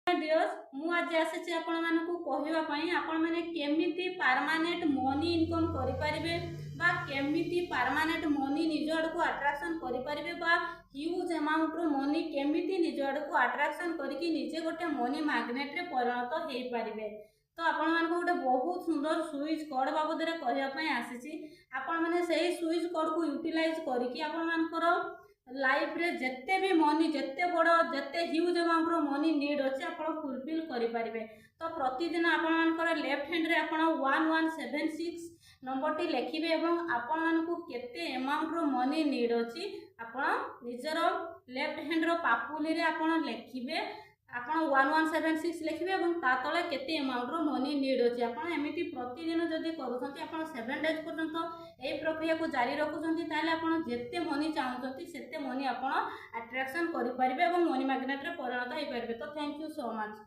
Dears मु आज आसी आपण मानकु कहवा पई आपण माने केमिति परमानेंट मनी इनकम करि परिबे बा केमिति परमानेंट मनी निज आड़ को अट्रैक्शन करि परिबे बा ह्यूज अमाउंट रो मनी केमिति निज आड़ को अट्रैक्शन करिकि निजे गोटे मनी मैग्नेट रे परिणत हेई परिबे। तो आपण मानकु गोटे बहुत सुंदर स्विच कोड बाबद रे कहवा पई आसीची। आपण माने सेही स्विच कोड को यूटिलाइज करिकि आपण मानकर लाइफ रे जेते भी मनी जेते बड़ जेते ह्यूज अमाउंट रो मनी नीड अच्छे आप फुलफिल करें। तो प्रतिदिन आपण लेफ्ट हैंड रे आपण 1176 नंबर टी लिखिबे और आपण मानकु केते अमाउंट रो मनी नीड अच्छी आपण निजर लेफ्ट हैंड रो पापुली रे आपण लिखिबे आपण 1176 लिखिबे और ता तले केते अमाउंट रो मनी नीड अच्छी आपण एमिति प्रतिदिन जदि करूछंती आपण 7 डेज पर्यंत ए प्रक्रिया को जारी रखुछंती ताले आपण जेते मनी चाहुछंती सेते मनी आपण अट्रैक्शन करि परिबे और मनी मैग्नेट रे परिणत होई परिबे। तो थैंक यू सो मच।